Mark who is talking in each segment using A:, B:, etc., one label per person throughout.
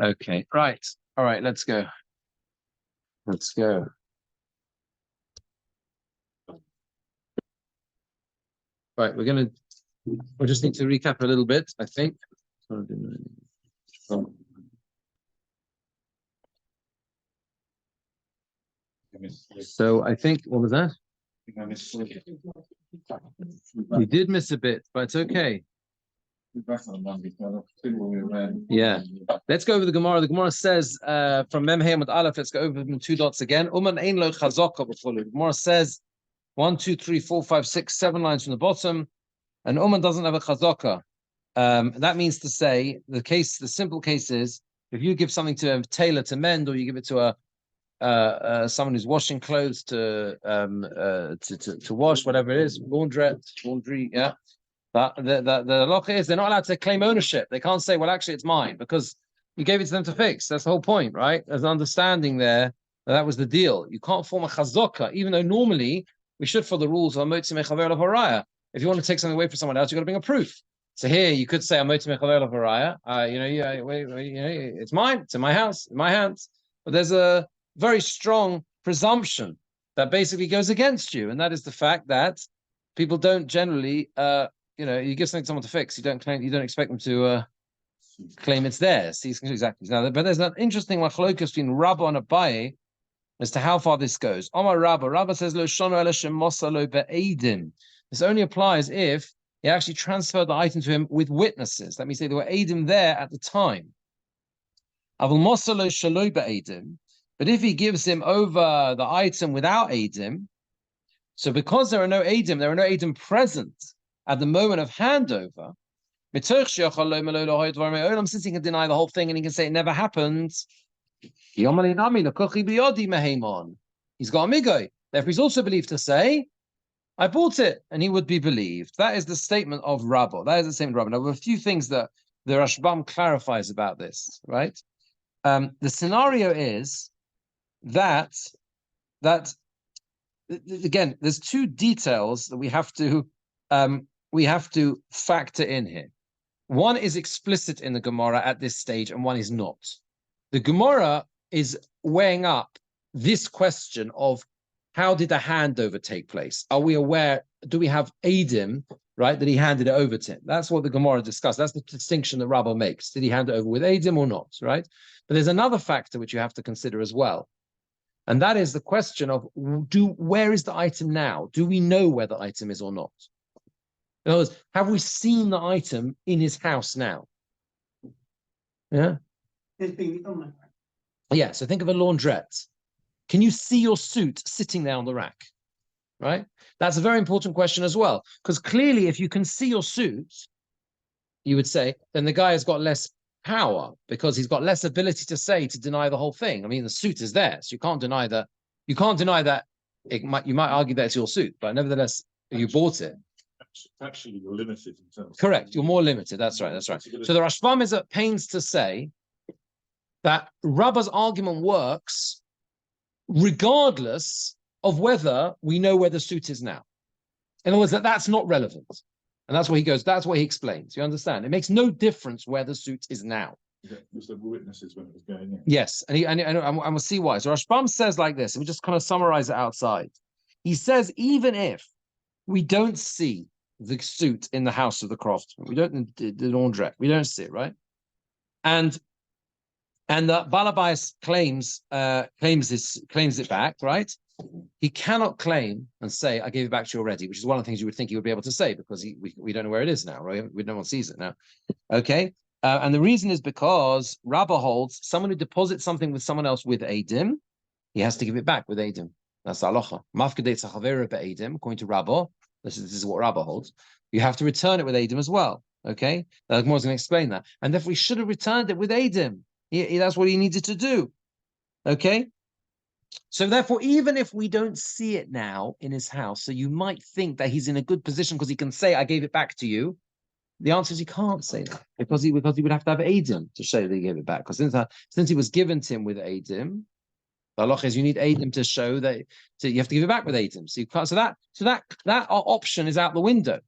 A: Okay, right. All right, let's go. Let's go. Right, we'll just need to recap a little bit, I think. So I think, what was that? You did miss a bit, but it's okay. Yeah. Let's go over the Gemara. The Gemara says from Mem Hey Amud Aleph, let's go over them 2 dots again. Uman ein lo chazaka b'cholu. The Gemara says 1, 2, 3, 4, 5, 6, 7 lines from the bottom, and Uman doesn't have a chazaka. That means to say the simple case is if you give something to a tailor to mend, or you give it to someone who's washing clothes to wash, whatever it is, laundry, yeah. But the halacha is they're not allowed to claim ownership. They can't say, well, actually, it's mine, because you gave it to them to fix. That's the whole point, right? There's an understanding there that was the deal. You can't form a chazaka, even though normally we should follow the rules of motzi mechaver of haraya. If you want to take something away from someone else, you've got to bring a proof. So here you could say motzi mechaver of haraya. It's mine. It's in my house, in my hands. But there's a very strong presumption that basically goes against you, and that is the fact that people don't generally, you give something to someone to fix, you don't expect them to claim it's theirs. See, exactly. Now, but there's an interesting machlokas between Rabba and Abaye as to how far this goes. Omar Rabba says lo shono ela shemosa lo be'edim. This only applies if he actually transferred the item to him with witnesses. Let me say there were edim there at the time. Avul mosa lo shelo be'edim. But if he gives him over the item without edim, so because there are no edim present at the moment of handover, since he can deny the whole thing and he can say it never happened, he's got a migoy. Therefore, he's also believed to say, I bought it, and he would be believed. That is the statement of Rabba. That is the statement of Rabba. Now, there are a few things that the Rashbam clarifies about this, right? The scenario is that again, there's 2 details that we have to factor in here. One is explicit in the Gemara at this stage, and one is not. The Gemara is weighing up this question of how did the handover take place? Are we aware? Do we have edim, right, that he handed it over to him? That's what the Gemara discussed. That's the distinction that Rabbah makes. Did he hand it over with edim or not, right? But there's another factor which you have to consider as well. And that is the question of where is the item now? Do we know where the item is or not? In other words, have we seen the item in his house now? Yeah. Yeah. So think of a laundrette. Can you see your suit sitting there on the rack? Right. That's a very important question as well, because clearly, if you can see your suit, you would say then the guy has got less power because he's got less ability to deny the whole thing. I mean, the suit is there, so you can't deny that. You can't deny that. You might argue that it's your suit, but nevertheless, you bought it.
B: Actually, you're limited in terms.
A: Correct. You're more limited. That's right. That's right. So the Rashbam is at pains to say that Rabbah's argument works regardless of whether we know where the suit is now. In other words, that's not relevant. And that's where he goes. That's what he explains. You understand? It makes no difference where the suit is now.
B: Was there witnesses when it was going in?
A: Yes, and we'll see why. So Rashbam says like this, and we just kind of summarize it outside. He says, even if we don't see the suit in the house of the craftsman, we don't the laundrette, we don't see it, right? And the Balabais claims it back, right? He cannot claim and say, I gave it back to you already, which is one of the things you would think he would be able to say, because we don't know where it is now, right? No one sees it now. Okay. And the reason is because Rabbah holds someone who deposits something with someone else with edim, he has to give it back with edim. That's the halacha. Mafkedei tzachavera be'edim, according to Rabbah, this is what Rabbah holds. You have to return it with edim as well. Okay. The Gemara is going to explain that. And therefore, he should have returned it with edim. That's what he needed to do. Okay. So therefore, even if we don't see it now in his house, so you might think that he's in a good position because he can say, I gave it back to you. The answer is he can't say that because he would have to have edim to show that he gave it back. Because since he was given to him with edim, the halacha is you need edim to show that you have to give it back with edim. So you can't. So that option is out the window,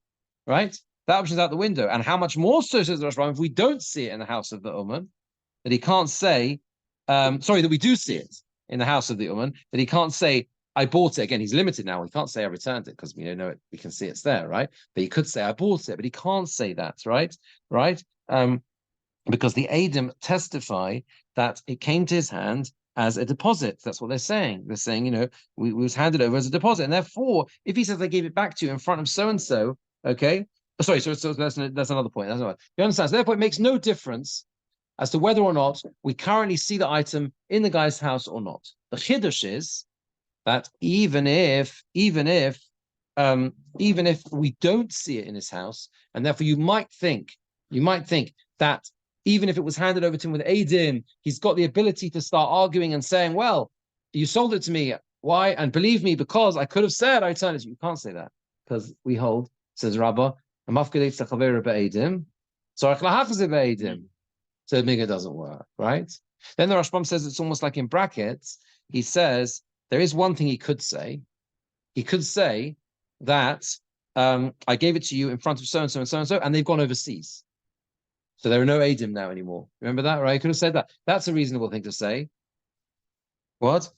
A: right? That option is out the window. And how much more so says the Rashbam, if we don't see it in the house of the Uman, that he can't say, that we do see it in the house of the Uman, that he can't say, I bought it. Again, he's limited now. He can't say I returned it because we know it, we can see it's there, right? But he could say I bought it, but he can't say that, right? Right? Because the Adim testify that it came to his hand as a deposit. That's what they're saying. They're saying, we was handed over as a deposit. And therefore, if he says they gave it back to you in front of so-and-so, okay? Sorry, so that's another point. That's another. You understand? So therefore, it makes no difference as to whether or not we currently see the item in the guy's house or not. The chiddush is that even if we don't see it in his house, and therefore you might think that even if it was handed over to him with Eidim, he's got the ability to start arguing and saying, well, you sold it to me. Why? And believe me, because I could have said I returned it to you. You can't say that because we hold, says Rabbah, so the Miga doesn't work, right? Then the Rashbam says it's almost like in brackets. He says there is one thing he could say. He could say that I gave it to you in front of so-and-so and so-and-so, and they've gone overseas. So there are no Eidim now anymore. Remember that, right? He could have said that. That's a reasonable thing to say. What?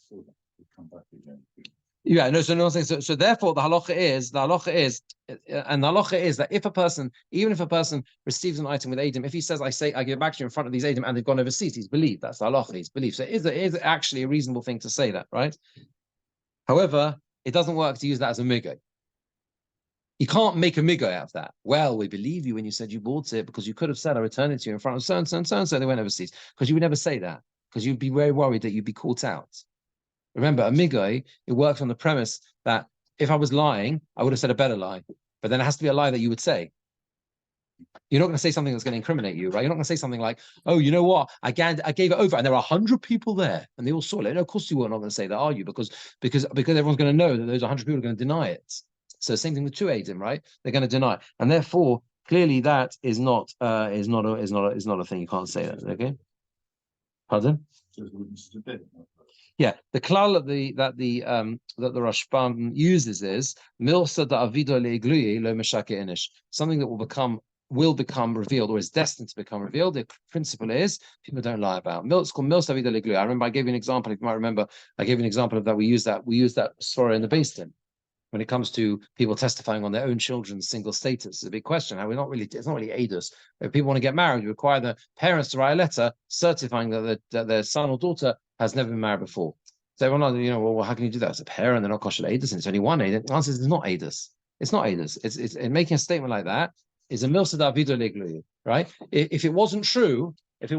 A: Yeah, no, so no saying so therefore the halacha is that even if a person receives an item with Eidim, if he says, I give it back to you in front of these Eidim and they've gone overseas, he's believed. That's the halacha, he's believed. So it is actually a reasonable thing to say that, right? However, it doesn't work to use that as a migo. You can't make a migo out of that. Well, we believe you when you said you bought it because you could have said I returned it to you in front of so-and-so and so-and-so, they went overseas. Because you would never say that, because you'd be very worried that you'd be caught out. Remember, a migo, it works on the premise that if I was lying, I would have said a better lie. But then it has to be a lie that you would say. You're not going to say something that's going to incriminate you, right? You're not going to say something like, oh, you know what? I gave it over and there are 100 people there and they all saw it. No, of course you are not going to say that, are you? Because everyone's going to know that those 100 people are going to deny it. So same thing with two Eidim, right? They're going to deny. And therefore, clearly that is not a thing. You can't say that, okay? Pardon? Yeah, the klal that the Rashbam uses is milsa da avido leigluyi lo meshake inish, something that will become revealed or is destined to become revealed. The principle is people don't lie about. It's called milsa avido leigluyi. I remember I gave you an example. If you might remember, I gave you an example of that. We use that sorah in the Beis Din when it comes to people testifying on their own children's single status. It's a big question. It's not really edus. If people want to get married, you require the parents to write a letter certifying that their son or daughter has never been married before. So everyone, well, how can you do that? As a parent, they're not kosher edus, and it's only one edus. The answer is it's not edus. It's not edus. It's making a statement like that is a milsa davido leglu, right? If it wasn't true, it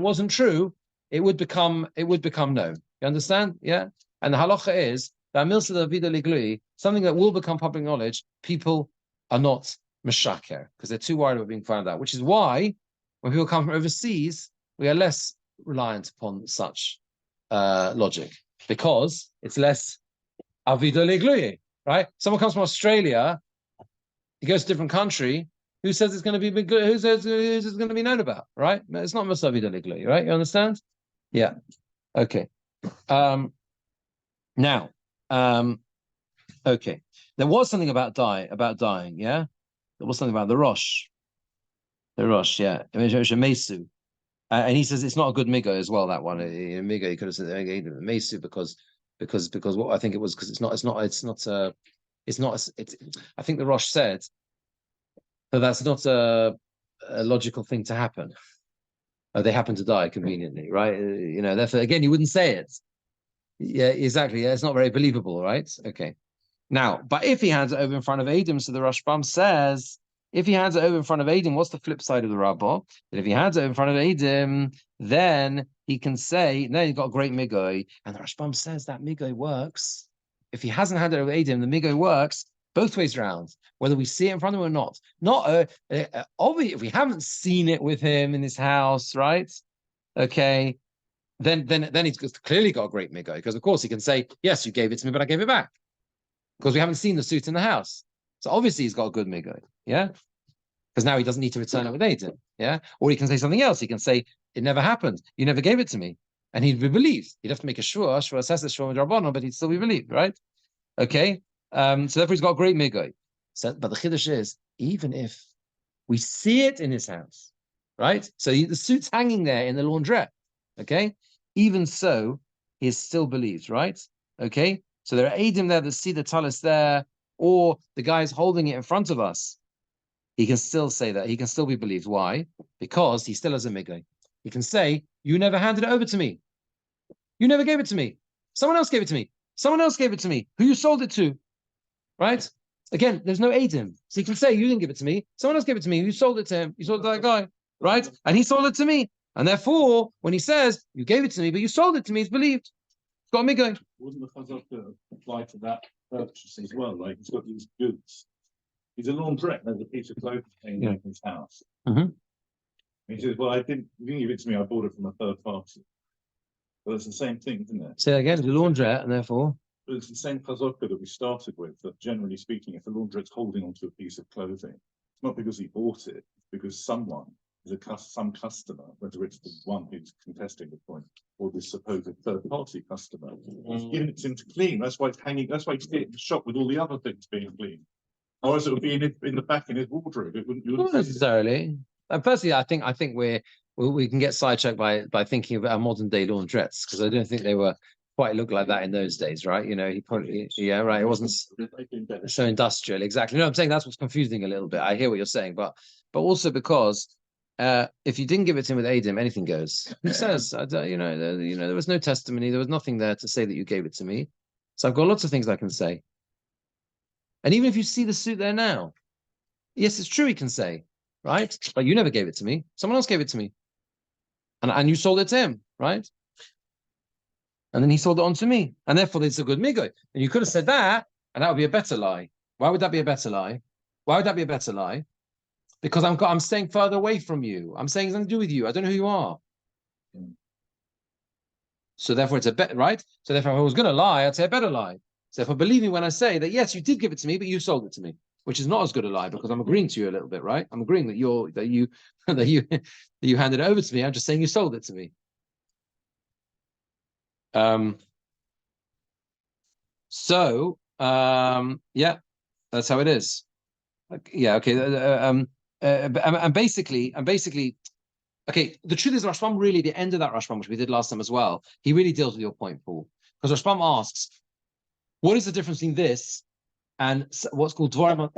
A: would become known. You understand? Yeah. And the halacha is that milsa davido leglu, something that will become public knowledge, people are not meshaker because they're too worried about being found out. Which is why when people come from overseas, we are less reliant upon such logic because it's less avido leglu, right? Someone comes from Australia, he goes to a different country. Who says it's going to be big? Who says it's going to be known about? Right? It's not milsa davido leglu, right? You understand? Yeah. Okay. Now. Okay. There was something about dying. Yeah. There was something about the Rosh. Yeah. Mesu. And he says it's not a good migo as well. That one, migo, he could have said mesu because what I think it was because I think the Rosh said that that's not a logical thing to happen. They happen to die conveniently, right? Therefore, again, you wouldn't say it. Yeah, exactly. Yeah, it's not very believable, right? Okay. Now, but if he hands it over in front of Adam, so the Rashbam says, if he hands it over in front of Adam, what's the flip side of the Rabbah? That if he hands it over in front of Adam, then he can say, no, you've got a great migoy. And the Rashbam says that migoy works. If he hasn't handed it over Adam, the migoy works both ways around, whether we see it in front of him or not. Obviously, if we haven't seen it with him in his house, right? Okay. Then he's clearly got a great migoy, because of course he can say, yes, you gave it to me, but I gave it back. Because we haven't seen the suit in the house. So obviously he's got a good migoy, yeah? Because now he doesn't need to return it with Adam, yeah? Or he can say something else. He can say, it never happened. You never gave it to me. And he'd be believed. He'd have to make a shua says the shua drabono, but he'd still be believed, right? Okay? So therefore he's got a great migoy. So, but the chiddush is, even if we see it in his house, right? So the suit's hanging there in the laundrette, Okay, even so, he is still believed, right? Okay, so there are Eidim there that see the talis there, or the guy's holding it in front of us. He can still say that. He can still be believed. Why? Because he still has a migay. He can say, you never handed it over to me. You never gave it to me. Someone else gave it to me. Someone else gave it to me. Who you sold it to, right? Again, there's no Eidim. So he can say, you didn't give it to me. Someone else gave it to me. You sold it to him. You sold it to that guy, right? And he sold it to me. And therefore, when he says, you gave it to me, but you sold it to me, he's believed. It's got a migay.
B: Wasn't the chazaka apply to that purchase as well? Like he's got these goods. He's a laundrette. There's a piece of clothing in his house.
A: Mhm.
B: And he says, "Well, you didn't give it to me. I bought it from a third party." But it's the same thing, isn't it?
A: Say that again, the laundrette, and therefore.
B: But it's the same chazaka that we started with. That generally speaking, if a laundrette's holding onto a piece of clothing, it's not because he bought it. It's because someone is some customer, whether it's the one who's contesting the point or the supposed third-party customer, has given it to him to clean. That's why it's hanging. That's why it's in the shop with all the other things being cleaned. Or else it would be in the back in his wardrobe. It wouldn't.
A: Not necessarily. Personally, I think we can get sidetracked by thinking of our modern day laundrettes, because I don't think they were quite look like that in those days, right? You know, he probably right. It wasn't so industrial, exactly. No, I'm saying that's what's confusing a little bit. I hear what you're saying, but also because if you didn't give it to him with Adim, anything goes. He says, there was no testimony, there was nothing there to say that you gave it to me. So I've got lots of things I can say. And even if you see the suit there now, yes, it's true, he can say, right? But you never gave it to me. Someone else gave it to me. And you sold it to him, right? And then he sold it on to me. And therefore, it's a good migo. And you could have said that, and that would be a better lie. Why would that be a better lie? Why would that be a better lie? Because I'm staying further away from you. I'm saying something to do with you. I don't know who you are. So therefore, it's a bet, right? So therefore, if I was going to lie, I'd say a better lie. So if I believe me when I say that, yes, you did give it to me, but you sold it to me, which is not as good a lie, because I'm agreeing to you a little bit, right? I'm agreeing that you handed it over to me. I'm just saying you sold it to me. Yeah, that's how it is. Yeah, okay. And basically, okay, the truth is Rashbam really, the end of that Rashbam, which we did last time as well, he really deals with your point, Paul. Because Rashbam asks, what is the difference between this and what's called Dvarim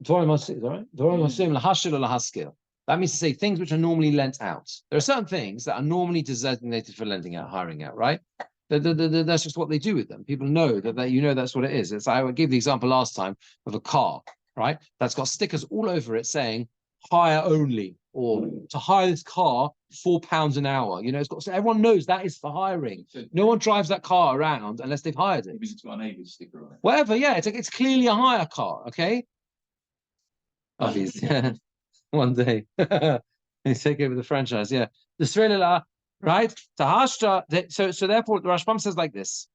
A: Lahashil or Lahaskil? That means to say things which are normally lent out. There are certain things that are normally designated for lending out, hiring out, right? That's just what they do with them. People know that that's what it is. It's, I gave the example last time of a car, right? That's got stickers all over it saying hire only, or to hire this car £4 an hour. You know, so everyone knows that is for hiring. No one drives that car around unless they've hired it.
B: It's got an Avis sticker on it.
A: Whatever, yeah, it's clearly a hire car, okay? Obviously, one day they take over the franchise, yeah. The Srelala, right? Tahashta. So therefore, the Rashbam says like this.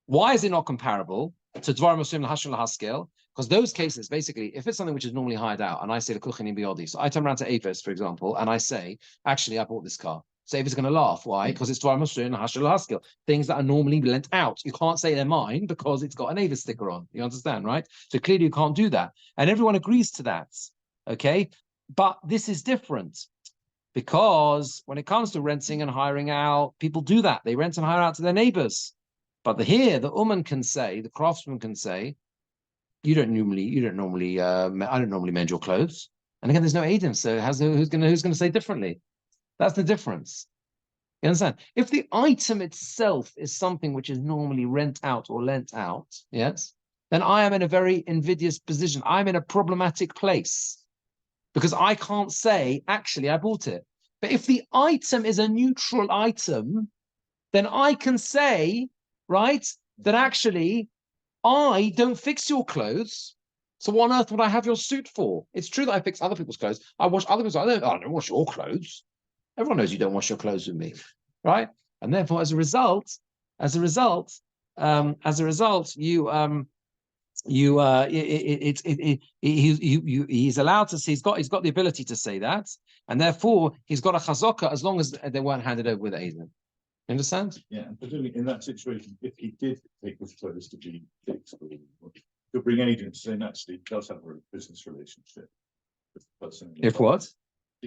A: Why is it not comparable to Dvar Muslim Lahashil Lahaskel? Because those cases, basically, if it's something which is normally hired out, and I say the Kuchini Biodi, so I turn around to Avis, for example, and I say, actually, I bought this car. So Avis is going to laugh. Why? Because it's Dvar Muslim Lahashil Lahaskel. Things that are normally lent out. You can't say they're mine because it's got an Avis sticker on. You understand, right? So clearly you can't do that. And everyone agrees to that. Okay? But this is different. Because when it comes to renting and hiring out, people do that. They rent and hire out to their neighbors. But the Uman can say, the craftsman can say, I don't normally mend your clothes. And again, there's no Adam, so who's gonna say differently? That's the difference. You understand? If the item itself is something which is normally rent out or lent out, yes, then I am in a very invidious position. I'm in a problematic place because I can't say, actually, I bought it. But if the item is a neutral item, then I can say, right, that actually I don't fix your clothes. So what on earth would I have your suit for? It's true that I fix other people's clothes. I wash other people's. I don't wash your clothes. Everyone knows you don't wash your clothes with me, right? And therefore, as a result, he's allowed to say he's got the ability to say that, and therefore he's got a chazaka as long as they weren't handed over with Aiden. You understand?
B: Yeah, and particularly in that situation, if he did take his clothes to be fixed, could bring agents in. Actually, does have a business relationship with the person.
A: If what?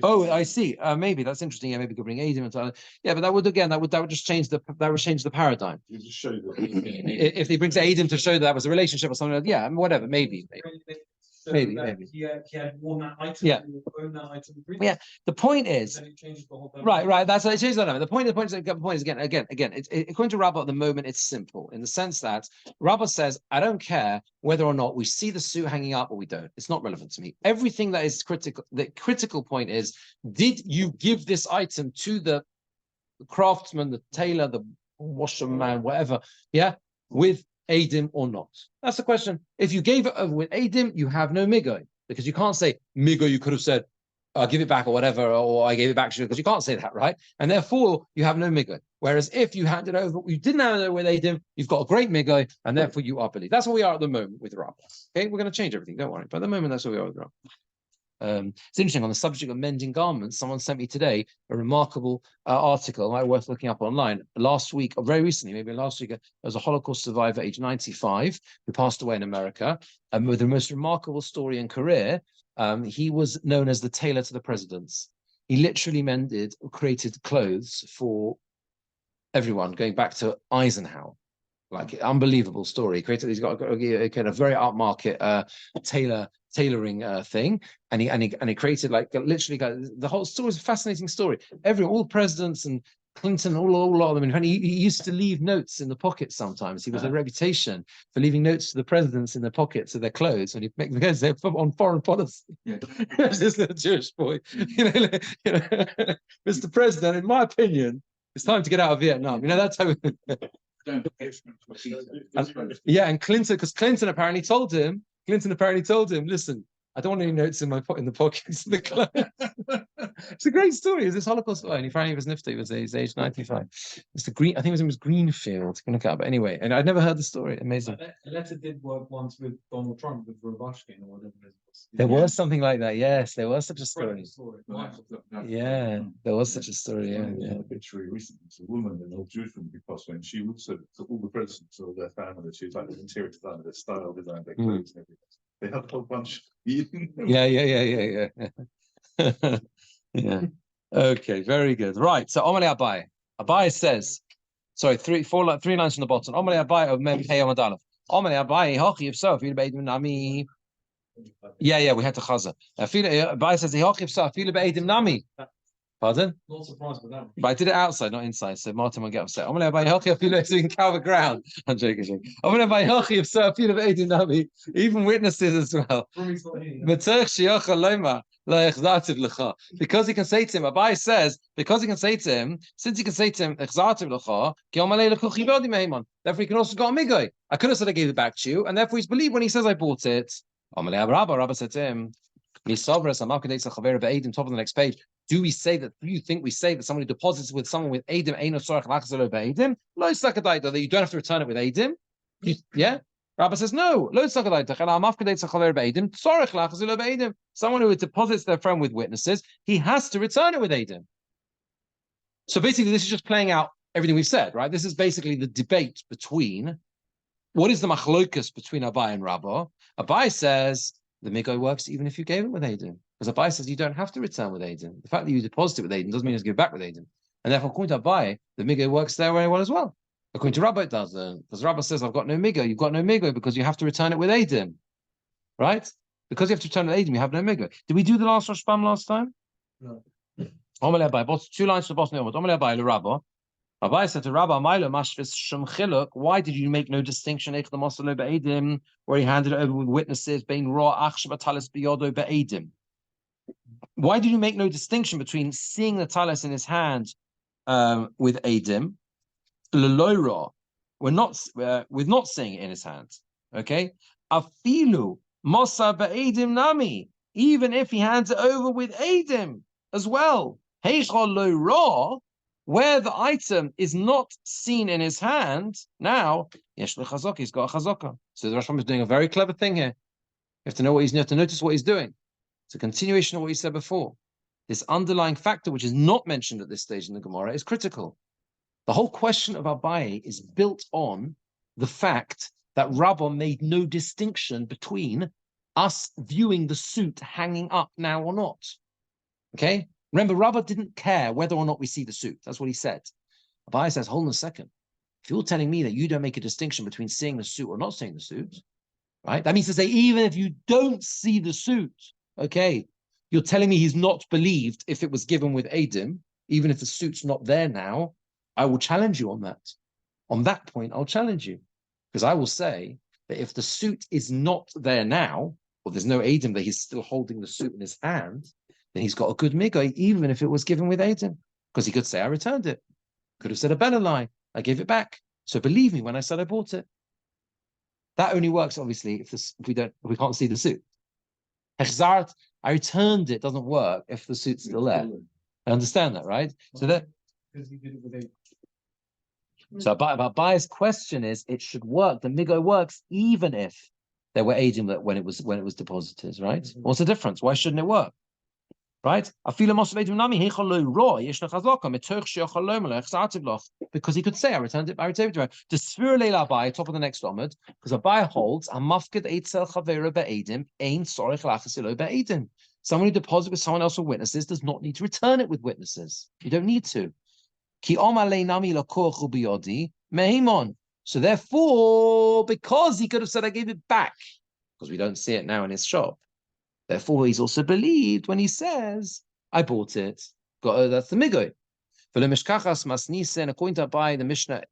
A: Oh, I see. Maybe that's interesting. Yeah, maybe we could bring Adim into. Yeah, but that would just change the paradigm.
B: You just show that.
A: If he brings Adim to show that was a relationship or something like that, yeah, whatever, maybe. Maybe.
C: He had worn that item.
A: Yeah.
C: Owned that item.
A: Yeah. The point is,
C: Then it changes the whole
A: right. That's what it changes the dynamic. The point is again. According to Rabbah, at the moment, it's simple in the sense that Rabbah says, I don't care whether or not we see the suit hanging up or we don't. It's not relevant to me. Everything that is critical. The critical point is, did you give this item to the craftsman, the tailor, the washerman, whatever? Yeah, with Adim or not? That's the question. If you gave it over with Adim, you have no migo, because you can't say migo. You could have said, I'll give it back or whatever, or I gave it back to you, because you can't say that, right? And therefore, you have no migo. Whereas if you handed over, you didn't hand it over with Adim, you've got a great migo, and therefore you are believed. That's where we are at the moment with Rabbah. Okay, we're going to change everything, don't worry. But at the moment, that's where we are with Rabbah. It's interesting, on the subject of mending garments, someone sent me today a remarkable article, worth looking up online. Last week, or very recently, maybe last week, there was a Holocaust survivor, age 95, who passed away in America, with the most remarkable story and career. He was known as the tailor to the presidents. He literally created clothes for everyone, going back to Eisenhower. Like, unbelievable story. He's got a kind of very upmarket tailoring thing, and he created, like, literally, the whole story is a fascinating story. All the presidents and Clinton, all of them. And he used to leave notes in the pockets sometimes. He was a reputation for leaving notes to the presidents in the pockets of their clothes when he make them go on foreign policy. Yeah. This little Jewish boy, Mr. President, in my opinion, it's time to get out of Vietnam. That's how. Yeah, and Clinton, because Clinton apparently told him, listen, I don't want any notes in the pockets of the clothes. It's a great story. It's this Holocaust story, and he finally was nifty. He's age 95. Mr. Green, I think his name was Greenfield. You can look it up. But anyway, and I'd never heard the story. Amazing.
C: Letter did work once with Donald Trump with Robashkin or whatever it was.
A: There was something like that. Yes, there was such a story. Yeah, there was such a story. Yeah.
B: A picture recently. It's a woman, an old Jewish woman who passed away, and she also took all the presidents of their family. She was like the interior designer, their style design, their clothes and everything. They had a whole bunch.
A: Yeah. Yeah. Okay, very good. Right. So Omele Abai. Abai says, sorry, three lines from the bottom. Omele Abai of Mem Pei Amadalef. Omele Abai, Hochi, if so, if you'd be Nami. Yeah, we had to chaza. Abai says, Hochi, if so, if you'd be Nami. Pardon?
C: Not surprised with that.
A: But I did it outside, not inside, so Martin won't get upset. I'm going to buy Hochi of so we can cover ground. I'm joking. I'm going to buy Hochi of so even witnesses as well. Because he can say to him, Abai says, since he can say to him, therefore he can also go Amigo. I could have said I gave it back to you, and therefore he's believed when he says I bought it. Rabba said to him, top of the next page. Do you think we say that somebody deposits with someone with Adim, that you don't have to return it with Adim? Yeah? Rabbi says, no. Someone who deposits their friend with witnesses, he has to return it with Adim. So basically, this is just playing out everything we've said, right? This is basically the debate between, what is the machlokas between Abai and Rabbi? Abai says, the migo works even if you gave it with Adim. Because Abai says you don't have to return with Adim. The fact that you deposit it with Adim doesn't mean you have to give it back with Adim. And therefore, according to Abai, the migo works there very well as well. According to Rabbi, it doesn't. Because Rabbi says, I've got no migo. You've got no migo because you have to return it with Adim. Right? Because you have to return it with Adim, you have no migo. Did we do the last Rosh Hashanah last time?
C: No.
A: Omele Abai, 2 lines to the bottom of the Omele Abai, Rabbi. Abai said to Rabbi, why did you make no distinction where he handed it over with witnesses? Why did you make no distinction between seeing the talis in his hand with Adim, with not seeing it in his hand? Okay, afilu mosa be'edim nami, even if he hands it over with Adim as well. Where the item is not seen in his hand, now, he's got a chazaka. So the Rosh Hashanah is doing a very clever thing here. You have to know you have to notice what he's doing. It's a continuation of what he said before. This underlying factor, which is not mentioned at this stage in the Gemora, is critical. The whole question of Abaye is built on the fact that Rabbah made no distinction between us viewing the suit hanging up now or not. Okay? Remember, Rabbah didn't care whether or not we see the suit. That's what he said. Abai says, hold on a second. If you're telling me that you don't make a distinction between seeing the suit or not seeing the suit, right? That means to say, even if you don't see the suit, okay, you're telling me he's not believed if it was given with Adim, even if the suit's not there now, I will challenge you on that. On that point, I'll challenge you. Because I will say that if the suit is not there now, or there's no Adim, that he's still holding the suit in his hand, then he's got a good migay, even if it was given with Adim. Because he could say, I returned it. Could have said a better lie. I gave it back. So believe me when I said I bought it. That only works, obviously, if we can't see the suit. Hechzart, I returned it, doesn't work if the suit's still there. I understand that, right? So that. So Abaya's question is, it should work. The migo works even if there were Adim that when it was deposited, right? What's the difference? Why shouldn't it work? Right? Because he could say, I returned it to her. The Sfir Leila Abai, top of the next Omid, because Abai holds a mafkid eitzel chavera be'edim, ein sorich lachasilo be'edim. Someone who deposits with someone else with witnesses does not need to return it with witnesses. You don't need to. So therefore, because he could have said, I gave it back, because we don't see it now in his shop. Therefore, he's also believed when he says, I bought it. That's the migoy. According to Abai, the Mishnah,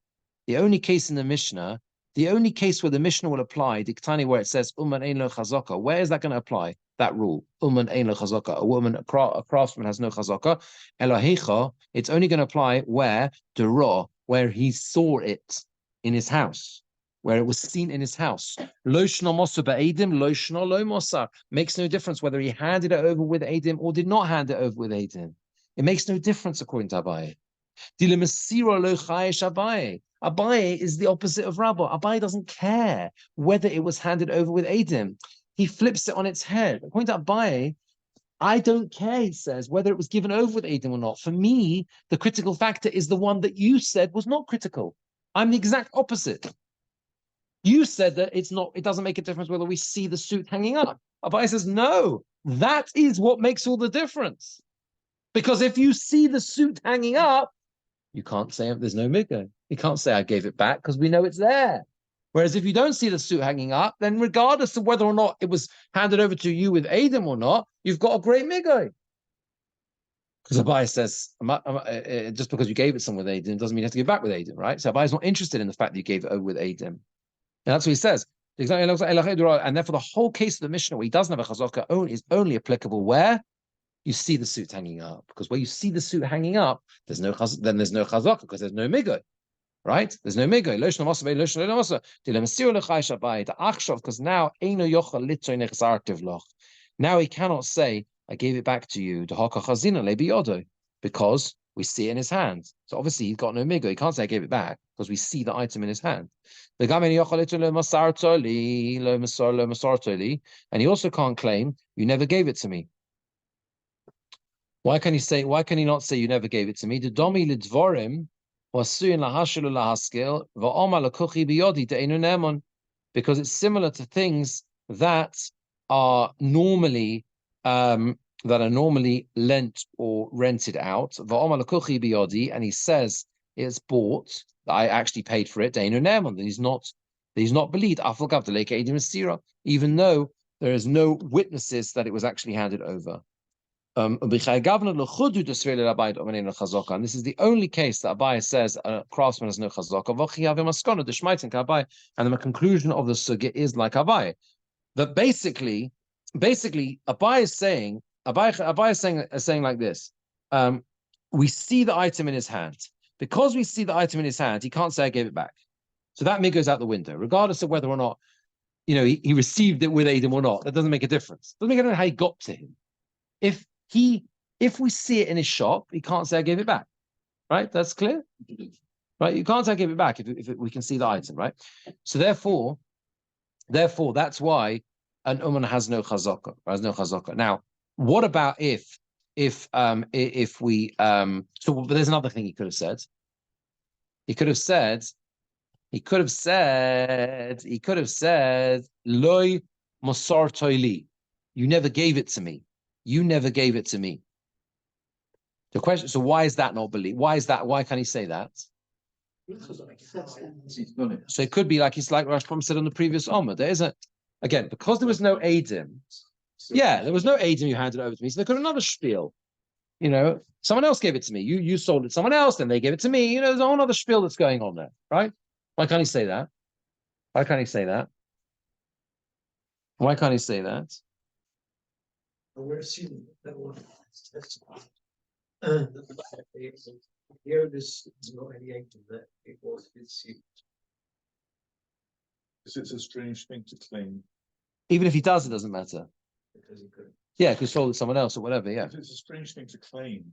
A: the only case in the Mishnah, the only case where the Mishnah will apply, Diktani, where it says, Uman ein lo chazaka, where is that going to apply? That rule. Uman ein lo chazaka. A craftsman has no chazaka. Elohecha, it's only going to apply where? Dera, where he saw it in his house. Where it was seen in his house. Makes no difference whether he handed it over with Adim or did not hand it over with Adim. It makes no difference according to Abai. Abai is the opposite of Rabbah. Abai doesn't care whether it was handed over with Adim. He flips it on its head. According to Abai, I don't care, he says, whether it was given over with Adim or not. For me, the critical factor is the one that you said was not critical. I'm the exact opposite. You said that it doesn't make a difference whether we see the suit hanging up. Abai says, no, that is what makes all the difference. Because if you see the suit hanging up, you can't say there's no migo. You can't say I gave it back because we know it's there. Whereas if you don't see the suit hanging up, then regardless of whether or not it was handed over to you with Adam or not, you've got a great migo. Because Abai says, just because you gave it someone with Adam doesn't mean you have to give it back with Adam, right? So Abai is not interested in the fact that you gave it over with Adam. And that's what he says. And therefore, the whole case of the Mishnah where he doesn't have a chazaka is only applicable where you see the suit hanging up. Because where you see the suit hanging up, there's no chazaka because there's no migo, right? There's no migo. Because now he cannot say, I gave it back to you, because we see it in his hand. So obviously he's got no migo. He can't say I gave it back because we see the item in his hand. And he also can't claim you never gave it to me. Why can he not say you never gave it to me? Because it's similar to things that are normally lent or rented out. And he says it's bought, that I actually paid for it, that he's not believed, even though there is no witnesses that it was actually handed over. And this is the only case that Abai says a craftsman has no chazaka. And the conclusion of the sugya is like Abai. That basically, Abai is saying like this. We see the item in his hand. Because we see the item in his hand, he can't say I gave it back. So that goes out the window, regardless of whether or not, he received it with Adam or not. That doesn't make a difference. Doesn't make a difference how he got to him. If we see it in his shop, he can't say I gave it back. Right? That's clear? Right? You can't say I gave it back if we can see the item, right? So therefore, that's why an uman has no chazaka. Now, what about if we so there's another thing he could have said. He could have said, Loi mosar toili. You never gave it to me. The question, so why is that not believed? Why can he say that? So it could be like Rashbam said on the previous Omer. There isn't, again, because there was no Eidim. Yeah, there was no Eidim you handed over to me. So there could be another spiel. Someone else gave it to me. You sold it to someone else, then they gave it to me. There's a whole other spiel that's going on there, right? Why can't he say that? Why can't he say that? Why can't he say that?
D: We're assuming that one the owners is not any Eidim that it was his suit.
B: Because it's a strange thing to claim.
A: Even if he does, it doesn't matter.
D: Because he couldn't.
A: Yeah, because sold it to someone else or whatever, yeah.
B: It's a strange thing to claim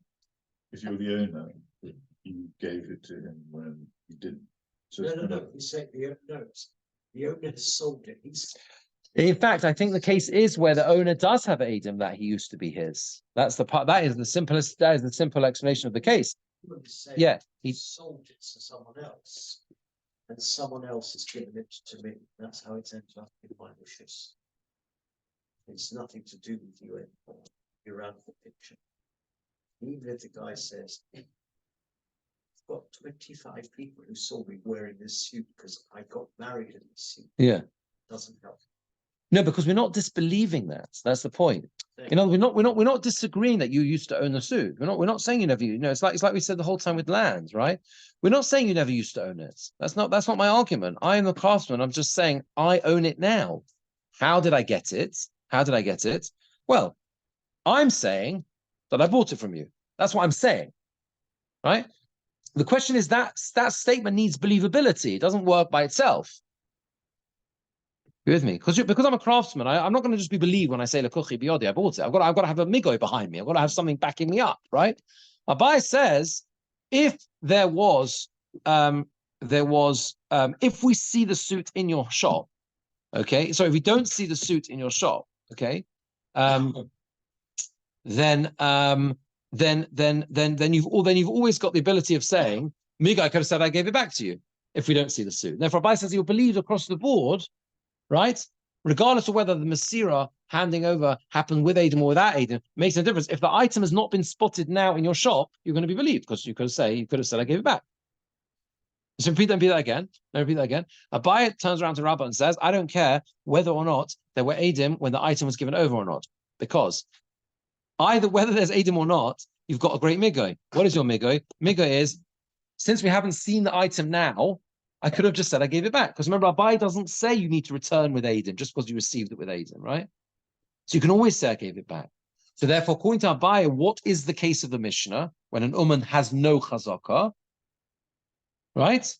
B: if you're the owner that you gave it to him when you didn't. So
D: No. He said the owner has sold it.
A: In fact, I think the case is where the owner does have Eidim that he used to be his. That's the part. That is the simple explanation of the case. Yeah,
D: he sold it to someone else, and someone else has given it to me. That's how it's ended up in my wishes. It's nothing to do with you anymore. You're out of the picture. Even if the guy says, I've got 25 people who saw me wearing this suit because I got married in this suit.
A: Yeah.
D: Doesn't help.
A: No, because we're not disbelieving that. That's the point. We're not disagreeing that you used to own the suit. We're not saying you never. It's like we said the whole time with land, right? We're not saying you never used to own it. That's not my argument. I am the craftsman. I'm just saying I own it now. How did I get it? Well, I'm saying that I bought it from you. That's what I'm saying, right? The question is that statement needs believability. It doesn't work by itself. You with me? Because I'm a craftsman, I'm not going to just be believed when I say Lakuchi Biyodi, I bought it. I've got to have a migoy behind me. I've got to have something backing me up, right? Abai says, if if we see the suit in your shop, okay. So if we don't see the suit in your shop, okay, then you've always got the ability of saying, Migo, I could have said I gave it back to you if we don't see the suit. Therefore, Abai says you're believed across the board. Right? Regardless of whether the Masira handing over happened with Eidim or without Eidim, makes no difference. If the item has not been spotted now in your shop, you're going to be believed because you could have said I gave it back. So repeat that again. Abai turns around to Rabbah and says, I don't care whether or not there were Eidim when the item was given over or not, because either whether there's Eidim or not, you've got a great migoy. What is your migoy? Migoy is, since we haven't seen the item now, I could have just said I gave it back. Because remember, Abai doesn't say you need to return with Eidim just because you received it with Eidim, right? So you can always say I gave it back. So therefore, according to Abai, what is the case of the Mishnah when an Uman has no chazakah, right?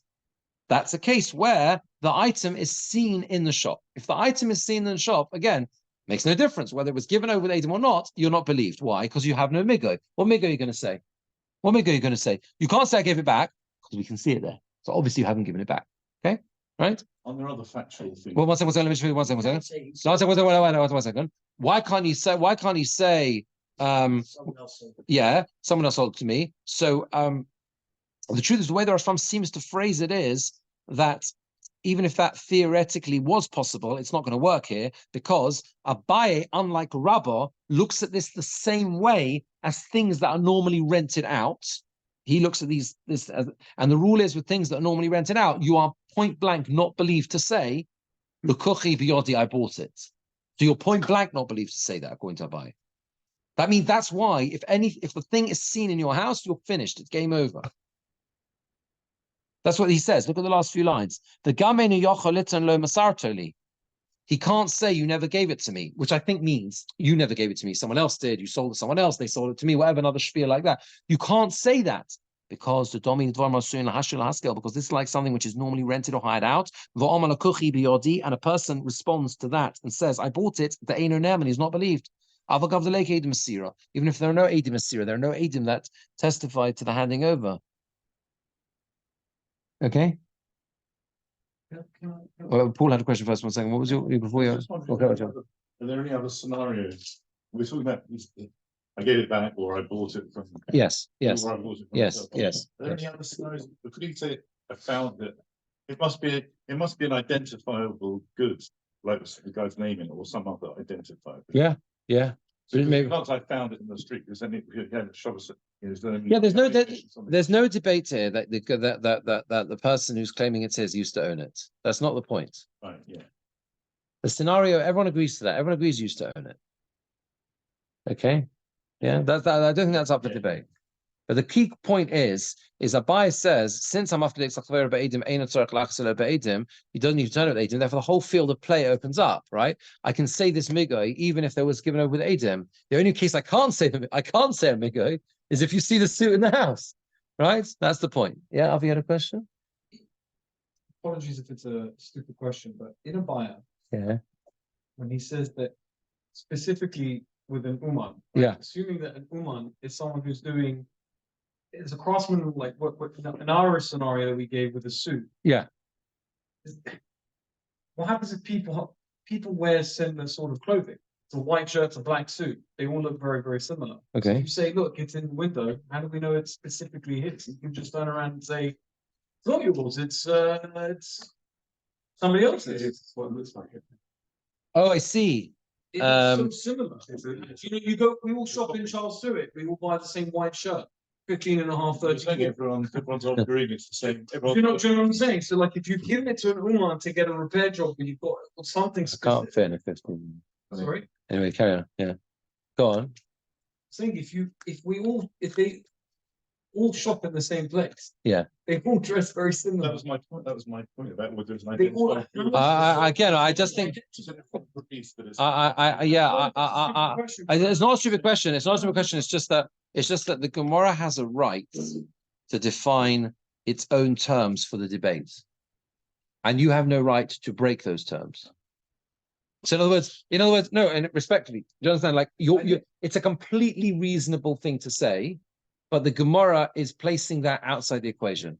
A: That's a case where the item is seen in the shop. If the item is seen in the shop, again, makes no difference whether it was given over with Eidim or not, you're not believed. Why? Because you have no migo. What migo are you going to say? You can't say I gave it back because we can see it there. So obviously you haven't given it back. Okay? Right?
B: On the other factual thing.
A: Well, one second. Let me show you one second. One second. Why can't he say
D: someone else
A: sold it to me? So the truth is the way the Rashbam seems to phrase it is that even if that theoretically was possible, it's not going to work here because Abaye, unlike Rabbah, looks at this the same way as things that are normally rented out. He looks at and the rule is with things that are normally rented out, you are point blank not believed to say, Lukuchi biyodi, I bought it. So you're point blank not believed to say that, according to Abai. That means that's why if the thing is seen in your house, you're finished. It's game over. That's what he says. Look at the last few lines. The gamenu yocholitan lo masartoli. He can't say you never gave it to me, which I think means you never gave it to me. Someone else did. You sold it to someone else. They sold it to me. Whatever, another spiel like that. You can't say that because the domi because this is like something which is normally rented or hired out. And a person responds to that and says, "I bought it." The Eino Neman is not believed. Even if there are no Eidim Masira, there are no Eidim that testify to the handing over. Okay. Well, Paul had a question first. 1 second. What was your before you? Okay,
B: are there any other scenarios? We're talking about I gave it back or I bought it from.
A: Yes.
B: Yes. Are there any
A: yes.
B: other scenarios? Could you say I found that it must be an identifiable good, like the guy's name in it or some other identifier.
A: Yeah.
B: So
A: Maybe.
B: because I found it in the street, because then he had a shop.
A: Yeah, there's no debate here that the person who's claiming it's his used to own it. That's not the point.
B: Right, yeah.
A: The scenario, everyone agrees to that. Everyone agrees used to own it. Okay, yeah, I don't think that's up for debate. But the key point is Abai says, since I'm after the you don't need to turn it with Eidim, therefore the whole field of play opens up, right? I can say this Migoi even if there was given over with Eidim. The only case I can't say a Migoi is if you see the suit in the house, right? That's the point. Yeah, Avi had a question?
C: Apologies if it's a stupid question, but in a buyer,
A: Yeah.
C: when he says that specifically with an Uman,
A: Yeah.
C: assuming that an Uman is someone who's doing, is a craftsman, like what in our scenario we gave with a suit.
A: Yeah.
C: What happens if people wear similar sort of clothing? It's a white shirt, it's a black suit. They all look very, very similar.
A: Okay.
C: So if you say, look, it's in the window, how do we know it's specifically his? You can just turn around and say, it's not yours, it's somebody else's. It's what it looks like.
A: Oh, I see.
C: It looks so similar. You go, we all shop in Charles Stewart, we all buy the same white shirt. 15.5, 30.
B: Everyone's all agreed it's the same.
C: Do you know what I'm saying? So, like, if you've given it to an Uman to get a repair job, but you've got something
A: I
C: specific.
A: can't fit in a 15.
C: Sorry?
A: Anyway, carry on. Yeah. Go on.
C: Saying if they all shop in the same place.
A: Yeah.
C: They all dress very similar.
B: That was my point. That was my point about whether it's an
C: They all-
A: Again, I just think. It's not a stupid question. It's not a stupid question. It's just that the Gemora has a right to define its own terms for the debate, and you have no right to break those terms. So in other words, no, and respectfully, do you understand? Like it's a completely reasonable thing to say, but the Gemora is placing that outside the equation.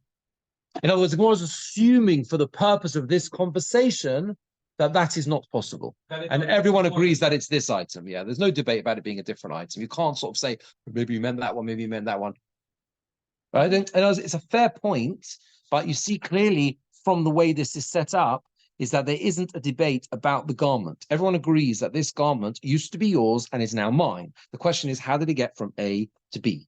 A: In other words, the Gemora is assuming for the purpose of this conversation that is not possible. And everyone agrees that it's this item. Yeah, there's no debate about it being a different item. You can't sort of say, maybe you meant that one, maybe you meant that one. Right? I think it's a fair point, but you see clearly from the way this is set up, is that there isn't a debate about the garment. Everyone agrees that this garment used to be yours and is now mine. The question is, how did it get from A to B?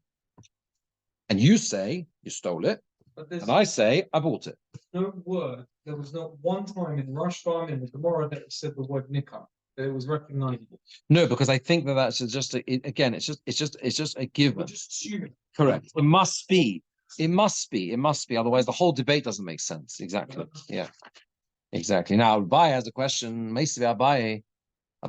A: And you say you stole it, and I say I bought it.
C: No word. There was not one time in Rashbam in the Gemara that said the word nikah. That it was recognizable.
A: No, because I think that's just again, it's just a given.
C: We're just assuming.
A: Correct. It must be. Otherwise, the whole debate doesn't make sense. Exactly. Yeah. Exactly. Now, Abai has a question. Abai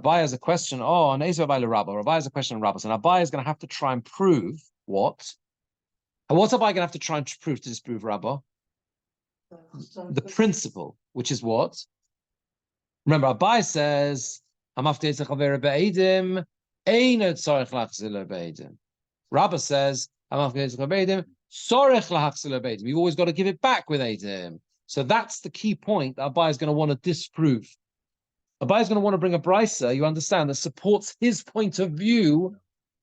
A: has a question. Oh, and Abai has a question on Rabbis. And Abai is going to have to try and prove what? And what's Abai going to have to try and prove to disprove Rabbah? The principle, which is what? Remember, Abai says, Rabbah says, you've always got to give it back with Eidim. So that's the key point that Abai is going to want to disprove. Abai is going to want to bring a brisa, you understand, that supports his point of view